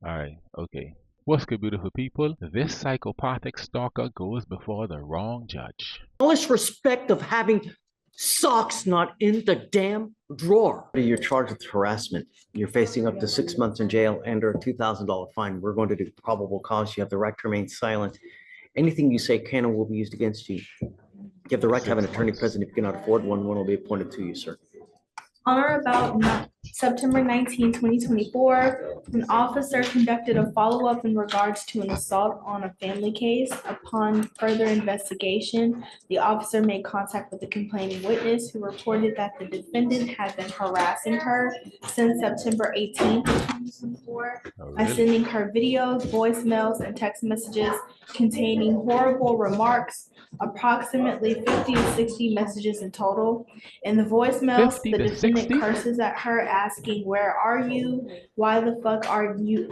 Alright, okay. What's good, beautiful people? This psychopathic stalker goes before the wrong judge. Smallest respect of having socks not in the damn drawer. You're charged with harassment. You're facing up to 6 months in jail and or a $2,000 fine. We're going to do probable cause. You have the right to remain silent. Anything you say can and will be used against you. You have the right to have an attorney present. If you cannot afford one, one will be appointed to you, sir. On or about September 19, 2024, an officer conducted a follow-up in regards to an assault on a family case. Upon further investigation, the officer made contact with the complaining witness, who reported that the defendant had been harassing her since September 18, 2024, by sending her videos, voicemails, and text messages containing horrible remarks, approximately 50 to 60 messages in total. In the voicemails, the defendant curses at her, asking, "Where are you? Why the fuck aren't you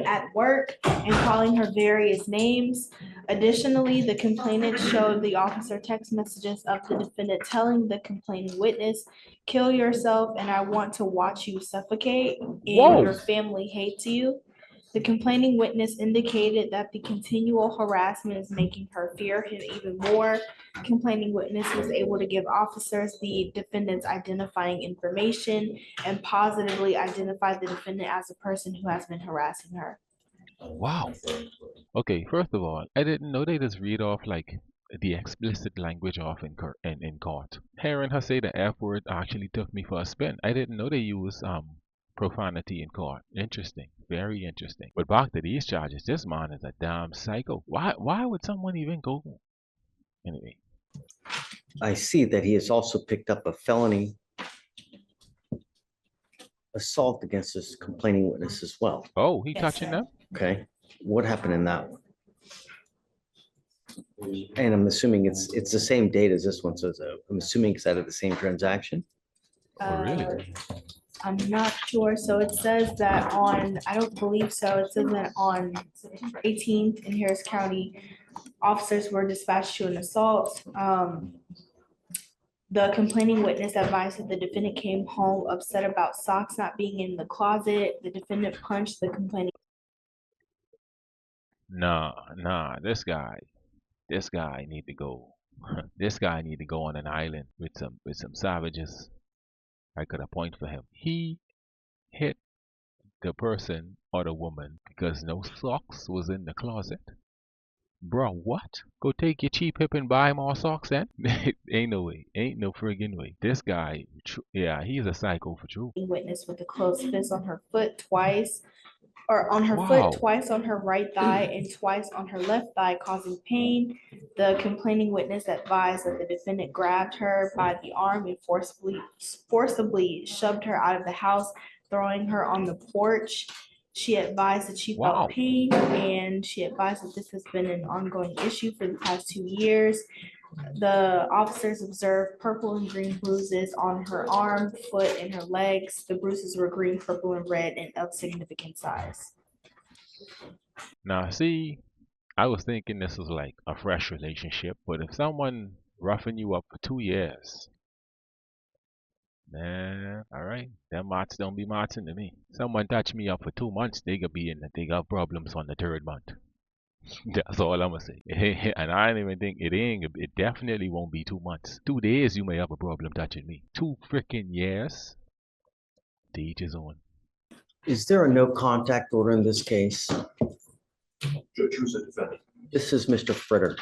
at work?" and calling her various names. Additionally, the complainant showed the officer text messages of the defendant telling the complaining witness, "Kill yourself and I want to watch you suffocate, and your family hates you." The complaining witness indicated that the continual harassment is making her fear him even more. Complaining witness was able to give officers the defendant's identifying information and positively identify the defendant as a person who has been harassing her. Wow. Okay, first of all, I didn't know they just read off like the explicit language off in court. Hearing her say the F word actually took me for a spin. I didn't know they use profanity in court. Interesting. Very interesting. But back to these charges, this man is a damn psycho. Why would someone even go? Anyway. I see that he has also picked up a felony assault against this complaining witness as well. Oh, he touching them? Okay. What happened in that one? And I'm assuming it's the same date as this one, so I'm assuming it's out of the same transaction. Oh, really? I'm not sure. So it says that I don't believe so. It says that on September 18th in Harris County, officers were dispatched to an assault. The complaining witness advised that the defendant came home upset about socks not being in the closet. The defendant punched the complaining. Nah, this guy need to go. This guy need to go on an island with some savages. I could appoint for him. He hit the person or the woman because no socks was in the closet. Bro, what? Go take your cheap hip and buy more socks then? Ain't no way. Ain't no friggin' way. This guy, yeah, he's a psycho for true. Witness with a closed fist on her foot twice, or on her foot twice, on her right thigh, and twice on her left thigh, causing pain. The complaining witness advised that the defendant grabbed her by the arm and forcibly shoved her out of the house, throwing her on the porch. She advised that she felt pain, and she advised that this has been an ongoing issue for the past 2 years. The officers observed purple and green bruises on her arm, foot, and her legs. The bruises were green, purple, and red and of significant size. Now, see, I was thinking this was like a fresh relationship, but if someone roughing you up for 2 years, man, all right, them mots don't be motsing to me. Someone touch me up for 2 months, they got problems on the 3rd month. That's all I'm gonna say. And I don't even think it definitely won't be 2 months. 2 days you may have a problem touching me. 2 freaking years. To each his own. Is there a no contact order in this case? Judge, who's the defendant? This is Mr. Fritter.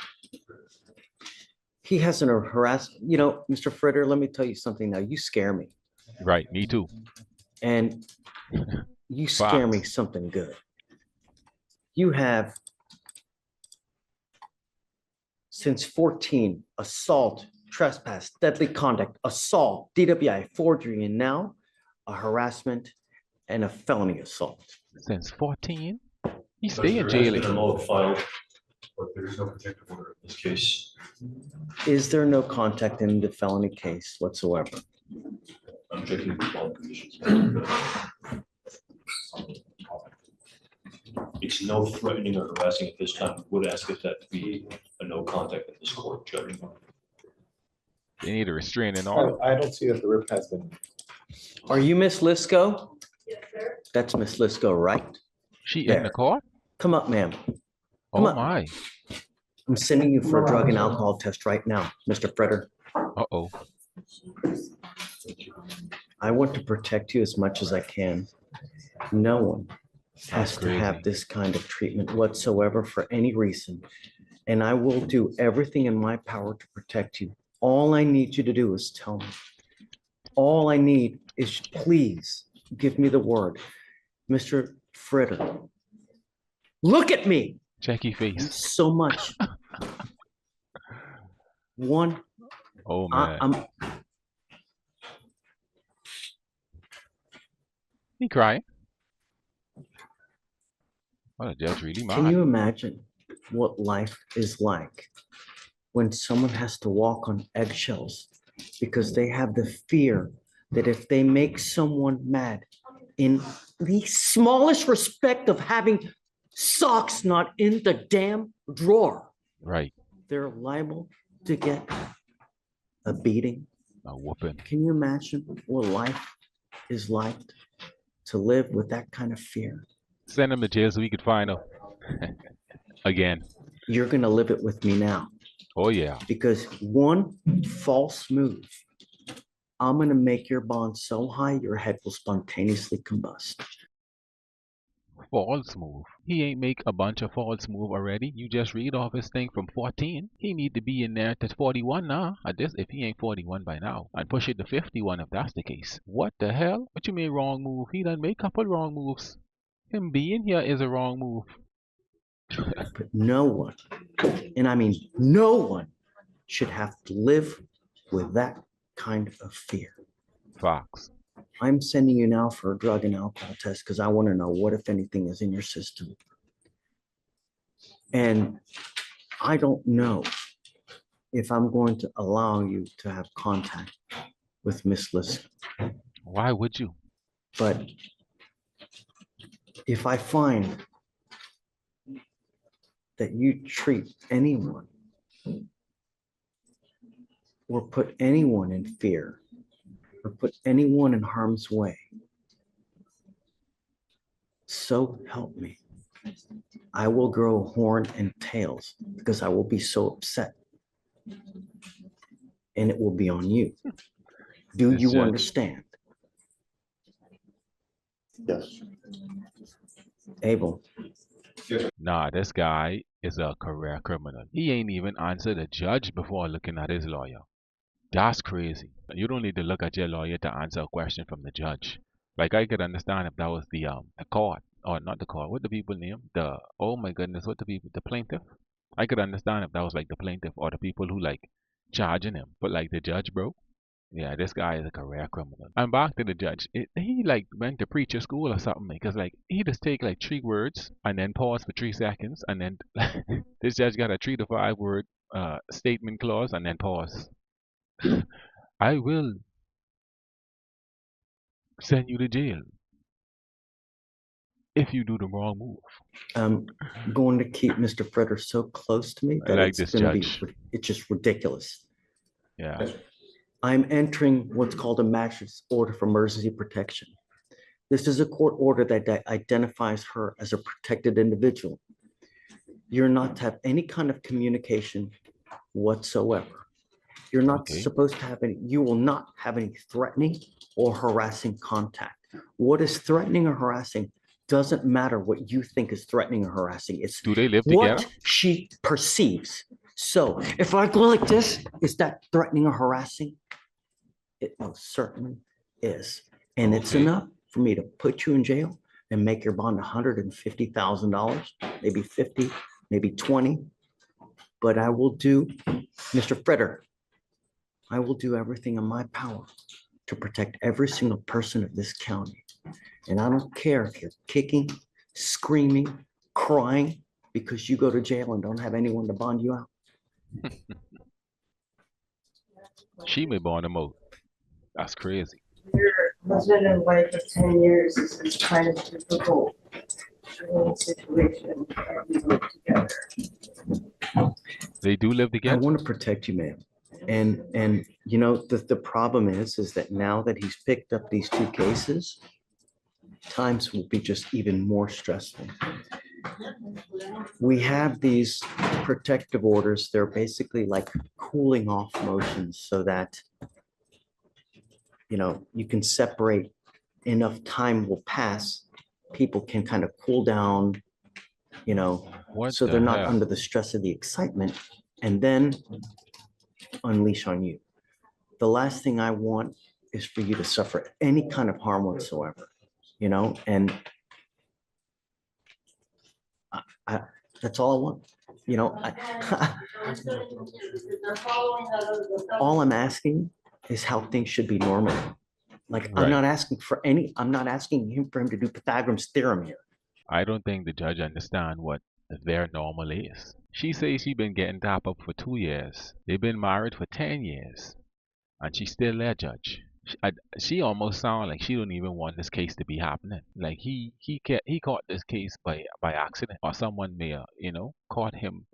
He hasn't harassed, Mr. Fritter, let me tell you something now. You scare me. Right, me too. And you scare me something good. You have since 14, assault, trespass, deadly conduct, assault, DWI, forgery, and now a harassment and a felony assault. Since 14? He stay in jail. Filed, but there is no protective order in this case. Is there no contact in the felony case whatsoever? I'm checking the bond conditions. It's no threatening or harassing at this time. Would ask if that be a no contact at this court, Judge. They need a restraining order. I don't see that the rip has been. Are you Miss Lisco? Yes, sir. That's Miss Lisco, right? She in There. the court? Come up, ma'am. Oh up. my. I'm sending you for a drug and alcohol test right now, Mr. Fretter. Uh-oh. I want to protect you as much as I can. No one has to have crazy. this kind of treatment whatsoever for any reason. And I will do everything in my power to protect you. All I need you to do is tell me. All I need is please give me the word. Mr. Fritter, look at me Check your face. so much. One, Oh man. I'm He crying. Oh, the judge really Can mad. you imagine what life is like when someone has to walk on eggshells because they have the fear that if they make someone mad in the smallest respect of having socks not in the damn drawer, Right. they're liable to get a beating? A whooping. Can you imagine what life is like to live with that kind of fear? Send him to jail so we could find him. Again. You're going to live it with me now. Oh yeah. Because one false move, I'm going to make your bond so high your head will spontaneously combust. False move. He ain't make a bunch of false move already. You just read off his thing from 14. He need to be in there to 41 now. At this, if he ain't 41 by now. And push it to 51 if that's the case. What the hell? What you mean wrong move? He done make a couple wrong moves. Him being here is a wrong move. But no one, and I mean no one, should have to live with that kind of fear. Fox. I'm sending you now for a drug and alcohol test because I want to know what, if anything, is in your system. And I don't know if I'm going to allow you to have contact with Miss Lisk. Why would you? But if I find that you treat anyone or put anyone in fear or put anyone in harm's way, so help me, I will grow horn and tails because I will be so upset. And it will be on you. Do Yes, you Judge. understand? Yes. Abel, Nah, this guy is a career criminal. He ain't even answered the judge before looking at his lawyer. That's crazy. You don't need to look at your lawyer to answer a question from the judge. Like I could understand if that was the court, or not the court. What the people name? Oh my goodness, what the people? The plaintiff. I could understand if that was like the plaintiff or the people who like charging him. But like the judge, bro. Yeah, this guy is a career criminal. And back to the judge. He like went to preacher school or something because like he just take like 3 words and then pause for 3 seconds and then this judge got a 3 to 5 word statement clause and then pause. I will send you to jail if you do the wrong move. I'm going to keep Mr. Fretter so close to me I that like it's this going to judge. be, it's just ridiculous. Yeah. I'm entering what's called a magistrate's order for emergency protection. This is a court order that identifies her as a protected individual. You're not to have any kind of communication whatsoever. You're not Okay. supposed to have any, you will not have any threatening or harassing contact. What is threatening or harassing doesn't matter what you think is threatening or harassing. It's Do they live what together? she perceives. So if I go like this, is that threatening or harassing? It most certainly is. And it's Okay. enough for me to put you in jail and make your bond $150,000, maybe 50, maybe 20. But I will do, Mr. Fretter, I will do everything in my power to protect every single person of this county. And I don't care if you're kicking, screaming, crying because you go to jail and don't have anyone to bond you out. She may bond him out. That's crazy. Your husband and wife of 10 years, this is kind of difficult. actual situation. We live together. They do live I together. want to protect you, ma'am. And you know, the problem is that now that he's picked up these two cases, times will be just even more stressful. We have these protective orders. They're basically like cooling off motions so that, you know, you can separate, enough time will pass. People can kind of cool down, you know, What so the they're not hell? under the stress of the excitement and then unleash on you. The last thing I want is for you to suffer any kind of harm whatsoever, you know, and I that's all I want. You know, all I'm asking is how things should be normal. Like, I'm Right. not asking for any, I'm not asking him for him to do Pythagorean's theorem here. I don't think the judge understand what their normal is. She says she been getting top up for 2 years. They've been married for 10 years. And she's still there, judge. She almost sound like she don't even want this case to be happening. Like he caught this case by accident, or someone may you know, caught him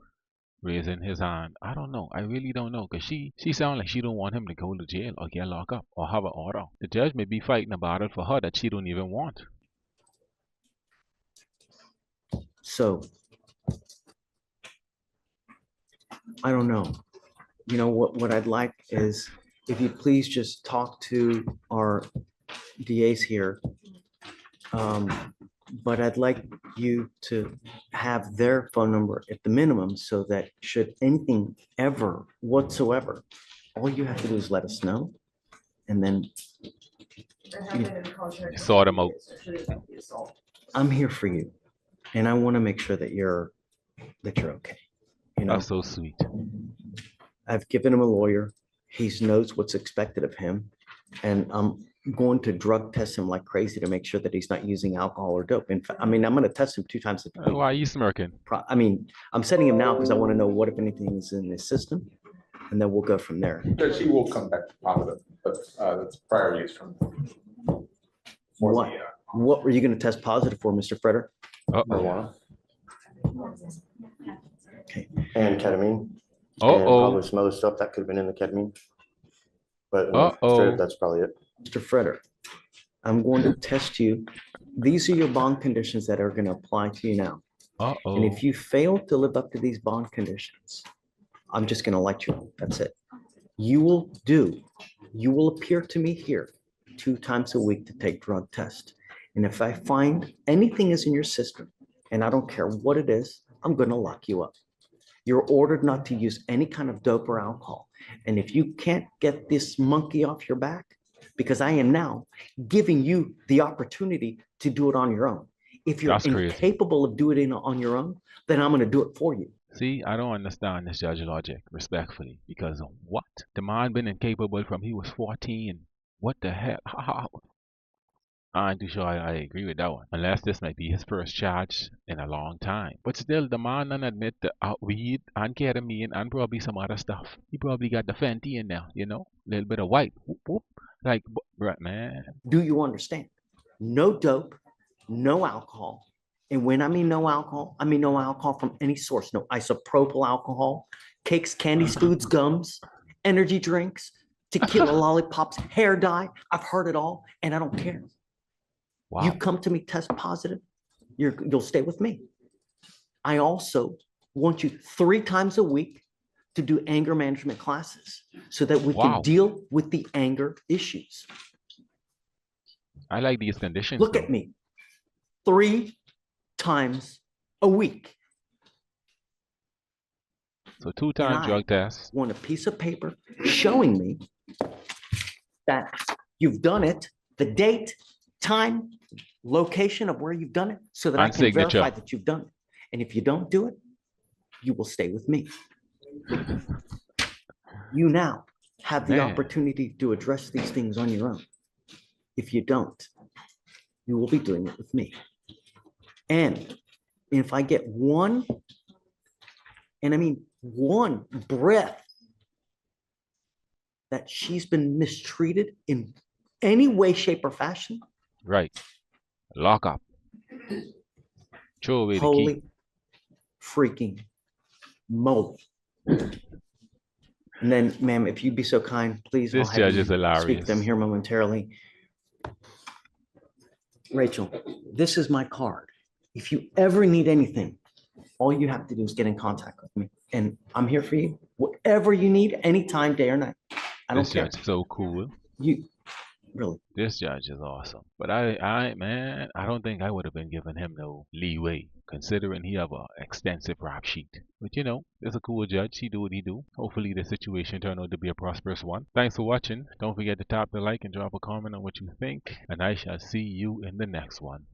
raising his hand. I don't know. I really don't know, because she sound like she don't want him to go to jail or get locked up or have an order. The judge may be fighting about it for her that she don't even want. So I don't know. You know, what I'd like is if you please just talk to our DAs here. But I'd like you to have their phone number at the minimum so that should anything ever whatsoever, all you have to do is let us know. And then Sort them out. I'm here for you. And I want to make sure that you're okay. You know, That's so sweet. I've given him a lawyer. He knows what's expected of him. And I'm going to drug test him like crazy to make sure that he's not using alcohol or dope. In fact, I mean, I'm going to test him 2 times a week. Why are you smirking? I mean, I'm setting him now because I want to know what, if anything, is in his system. And then we'll go from there. But she will come back positive, but that's prior use from. What were you going to test positive for, Mr. Freder? Marijuana. Okay. And ketamine. And Uh-oh. probably some other stuff that could have been in the ketamine. But Uh-oh. straight up, that's probably it. Mr. Freder, I'm going to test you. These are your bond conditions that are going to apply to you now. And Uh-oh. if you fail to live up to these bond conditions, I'm just going to let you know. That's it. You will appear to me here 2 times a week to take drug test. And if I find anything is in your system, and I don't care what it is, I'm going to lock you up. You're ordered not to use any kind of dope or alcohol. And if you can't get this monkey off your back, because I am now giving you the opportunity to do it on your own. If you're That's crazy. incapable of doing it on your own, then I'm going to do it for you. See, I don't understand this judge logic, respectfully, because what? The man been incapable from he was 14. What the hell? How? I ain't too sure I agree with that one. Unless this might be his first charge in a long time. But still, the man don't admit the weed and ketamine and probably some other stuff. He probably got the Fenty in there, you know? A little bit of white. Whoop, whoop. Like, bruh, man. Do you understand? No dope, no alcohol. And when I mean no alcohol from any source. No isopropyl alcohol, cakes, candies, foods, gums, energy drinks, tequila lollipops, hair dye. I've heard it all, and I don't care. Wow. You come to me test positive, you'll stay with me. I also want you 3 times a week to do anger management classes so that we Wow. can deal with the anger issues. I like these conditions. Look though. at me. 3 times a week. So 2-time I drug test. want a piece of paper showing me that you've done it, the date, time, location of where you've done it, so that I And can signature. verify that you've done it. And if you don't do it, you will stay with me. You now have the Man. opportunity to address these things on your own. If you don't, you will be doing it with me. And if I get one, and I mean one breath that she's been mistreated in any way, shape, or fashion, Right. Lock up. Throw away the key. Holy freaking moly. And then, ma'am, if you'd be so kind, please, I'll This have judge you is speak hilarious. to them here momentarily. Rachel, this is my card. If you ever need anything, all you have to do is get in contact with me. And I'm here for you. Whatever you need, anytime, day or night. I don't This care. judge is so cool. You really. This judge is awesome. But man, I don't think I would have been giving him no leeway, considering he have a extensive rap sheet. But you know, it's a cool judge. He do what he do. Hopefully the situation turned out to be a prosperous one. Thanks for watching. Don't forget to tap the like and drop a comment on what you think. And I shall see you in the next one.